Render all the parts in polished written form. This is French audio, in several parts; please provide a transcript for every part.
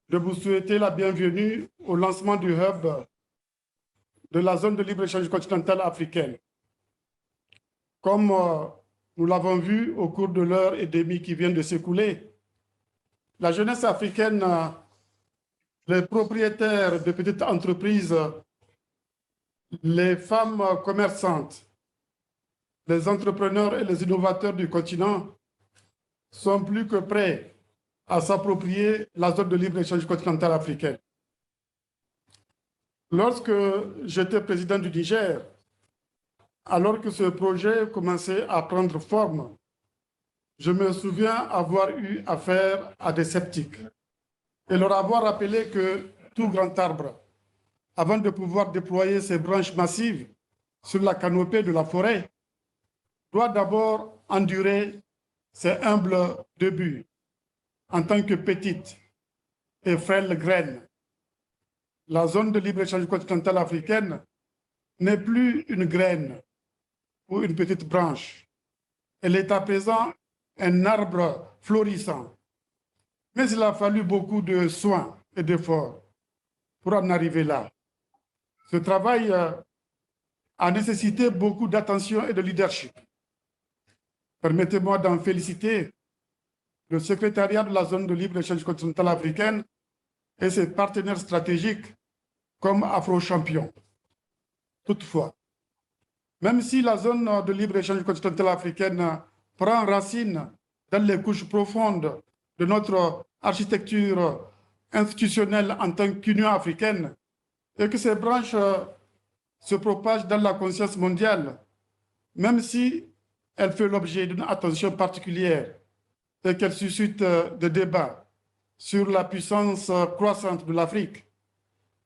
de vous souhaiter la bienvenue au lancement du hub de la zone de libre-échange continentale africaine. Comme nous l'avons vu au cours de l'heure et demie qui vient de s'écouler, la jeunesse africaine, les propriétaires de petites entreprises, les femmes commerçantes, les entrepreneurs et les innovateurs du continent sont plus que prêts à s'approprier la zone de libre-échange continentale africaine. Lorsque j'étais président du Niger, alors que ce projet commençait à prendre forme, je me souviens avoir eu affaire à des sceptiques et leur avoir rappelé que tout grand arbre, avant de pouvoir déployer ses branches massives sur la canopée de la forêt, doit d'abord endurer ses humbles débuts en tant que petite et frêle graine. La zone de libre-échange continentale africaine n'est plus une graine ou une petite branche. Elle est à présent un arbre florissant. Mais il a fallu beaucoup de soins et d'efforts pour en arriver là. Ce travail a nécessité beaucoup d'attention et de leadership. Permettez-moi d'en féliciter le secrétariat de la zone de libre-échange continentale africaine et ses partenaires stratégiques comme Afro-Champion. Toutefois, même si la zone de libre-échange continentale africaine prend racine dans les couches profondes de notre architecture institutionnelle en tant qu'Union africaine et que ces branches se propagent dans la conscience mondiale, même si elle fait l'objet d'une attention particulière et qu'elle suscite des débats sur la puissance croissante de l'Afrique,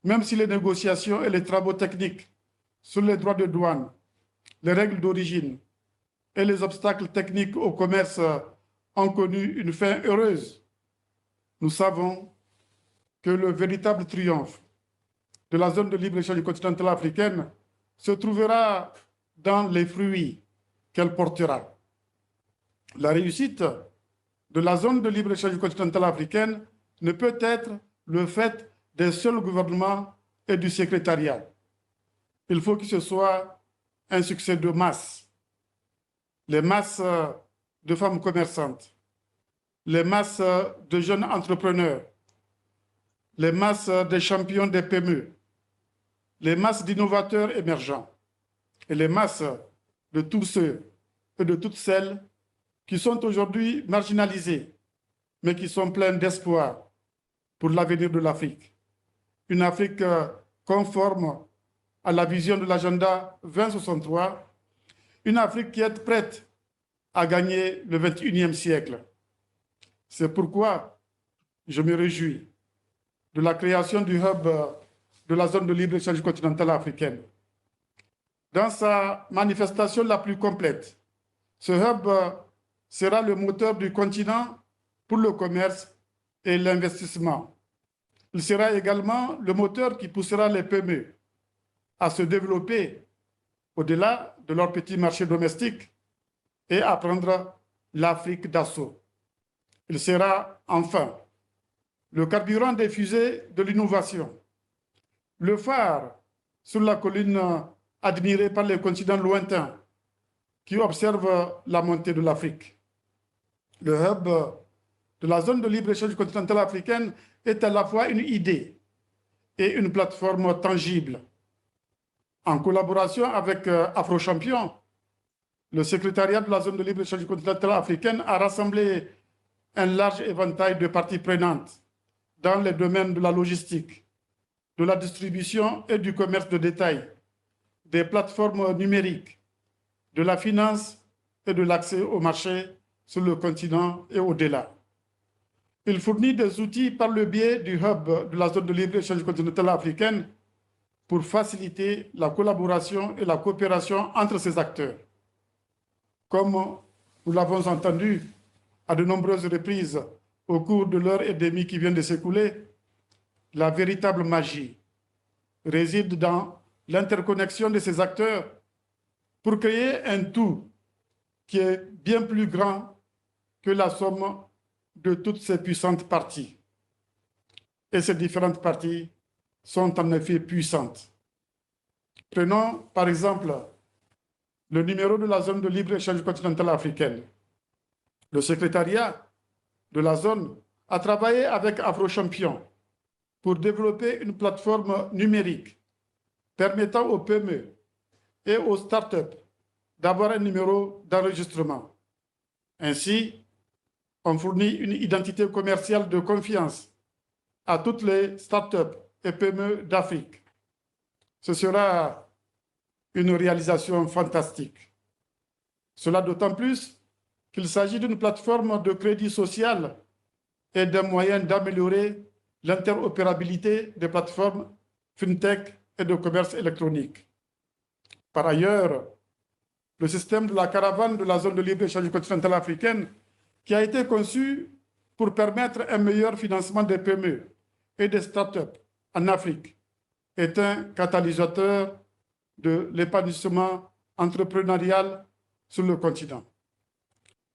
même si les négociations et les travaux techniques sur les droits de douane, les règles d'origine et les obstacles techniques au commerce ont connu une fin heureuse, nous savons que le véritable triomphe de la zone de libre-échange continentale africaine se trouvera dans les fruits qu'elle portera. La réussite de la zone de libre-échange continentale africaine ne peut être le fait des seuls gouvernements et du secrétariat. Il faut que ce soit un succès de masse. Les masses de femmes commerçantes, les masses de jeunes entrepreneurs, les masses des champions des PME, les masses d'innovateurs émergents et les masses de tous ceux et de toutes celles qui sont aujourd'hui marginalisés, mais qui sont pleins d'espoir pour l'avenir de l'Afrique. Une Afrique conforme à la vision de l'agenda 2063, une Afrique qui est prête à gagner le 21e siècle. C'est pourquoi je me réjouis de la création du hub de la zone de libre-échange continentale africaine. Dans sa manifestation la plus complète, ce hub sera le moteur du continent pour le commerce et l'investissement. Il sera également le moteur qui poussera les PME à se développer au-delà de leur petit marché domestique et à prendre l'Afrique d'assaut. Il sera enfin le carburant des fusées de l'innovation, le phare sur la colline admirée par les continents lointains qui observent la montée de l'Afrique. Le hub de la zone de libre-échange continentale africaine est à la fois une idée et une plateforme tangible. En collaboration avec Afro-Champion, le secrétariat de la zone de libre-échange continentale africaine a rassemblé un large éventail de parties prenantes dans les domaines de la logistique, de la distribution et du commerce de détail, des plateformes numériques, de la finance et de l'accès au marché sur le continent et au-delà. Il fournit des outils par le biais du hub de la zone de libre-échange continentale africaine pour faciliter la collaboration et la coopération entre ces acteurs. Comme nous l'avons entendu à de nombreuses reprises au cours de l'heure et demie qui vient de s'écouler, la véritable magie réside dans l'interconnexion de ces acteurs pour créer un tout qui est bien plus grand que la somme de toutes ces puissantes parties. et ses différentes parties sont en effet puissantes. Prenons par exemple le numéro de la zone de libre-échange continentale africaine. Le secrétariat de la zone a travaillé avec AfroChampion pour développer une plateforme numérique permettant aux PME et aux startups d'avoir un numéro d'enregistrement. Ainsi, on fournit une identité commerciale de confiance à toutes les startups et PME d'Afrique. Ce sera une réalisation fantastique. Cela d'autant plus qu'il s'agit d'une plateforme de crédit social et d'un moyen d'améliorer l'interopérabilité des plateformes FinTech et de commerce électronique. Par ailleurs, le système de la caravane de la zone de libre-échange continentale africaine, qui a été conçu pour permettre un meilleur financement des PME et des startups en Afrique, est un catalyseur de l'épanouissement entrepreneurial sur le continent.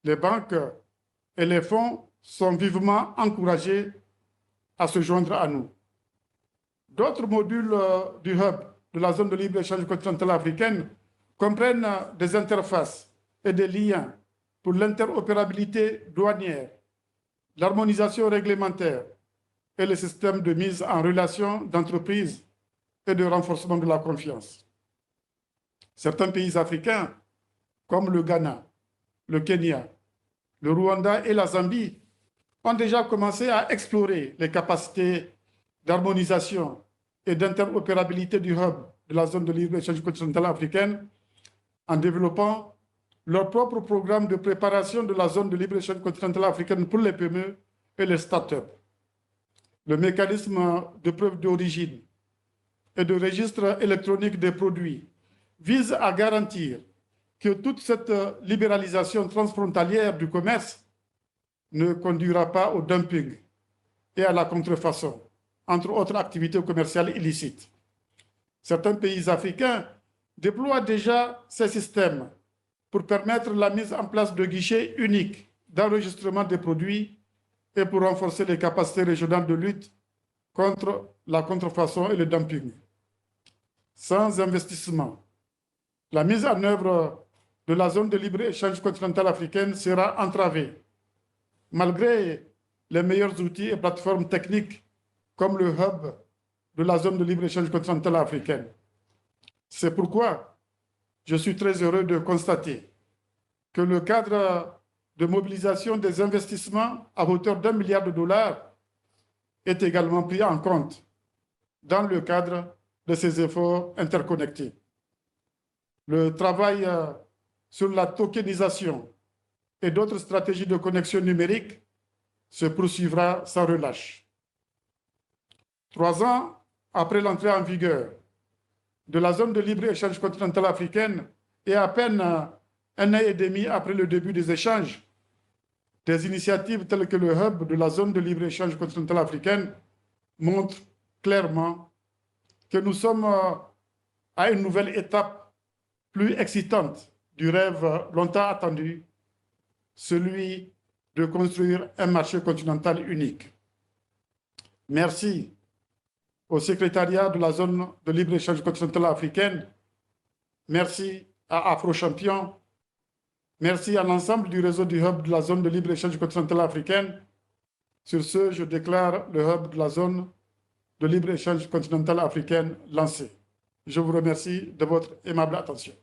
Les banques et les fonds sont vivement encouragés à se joindre à nous. D'autres modules du hub de la zone de libre-échange continentale africaine comprennent des interfaces et des liens pour l'interopérabilité douanière, l'harmonisation réglementaire et le système de mise en relation d'entreprises et de renforcement de la confiance. Certains pays africains, comme le Ghana, le Kenya, le Rwanda et la Zambie, ont déjà commencé à explorer les capacités d'harmonisation et d'interopérabilité du hub de la zone de libre-échange continentale africaine en développant leur propre programme de préparation de la zone de libre-échange continentale africaine pour les PME et les startups. Le mécanisme de preuve d'origine et de registre électronique des produits vise à garantir que toute cette libéralisation transfrontalière du commerce ne conduira pas au dumping et à la contrefaçon, entre autres activités commerciales illicites. Certains pays africains déploient déjà ces systèmes pour permettre la mise en place de guichets uniques d'enregistrement des produits et pour renforcer les capacités régionales de lutte contre la contrefaçon et le dumping. Sans investissement, la mise en œuvre de la zone de libre-échange continentale africaine sera entravée, malgré les meilleurs outils et plateformes techniques comme le hub de la zone de libre-échange continentale africaine. C'est pourquoi je suis très heureux de constater que le cadre de mobilisation des investissements à hauteur d'1 milliard de dollars est également pris en compte dans le cadre de ces efforts interconnectés. Le travail sur la tokenisation et d'autres stratégies de connexion numérique se poursuivra sans relâche. 3 ans après l'entrée en vigueur de la zone de libre-échange continentale africaine et à peine 1 an et demi après le début des échanges, des initiatives telles que le hub de la zone de libre-échange continentale africaine montrent clairement que nous sommes à une nouvelle étape plus excitante du rêve longtemps attendu, celui de construire un marché continental unique. Merci au secrétariat de la zone de libre-échange continentale africaine, merci à AfroChampion, merci à l'ensemble du réseau du hub de la zone de libre-échange continentale africaine. Sur ce, je déclare le hub de la zone de libre-échange continentale africaine lancé. Je vous remercie de votre aimable attention.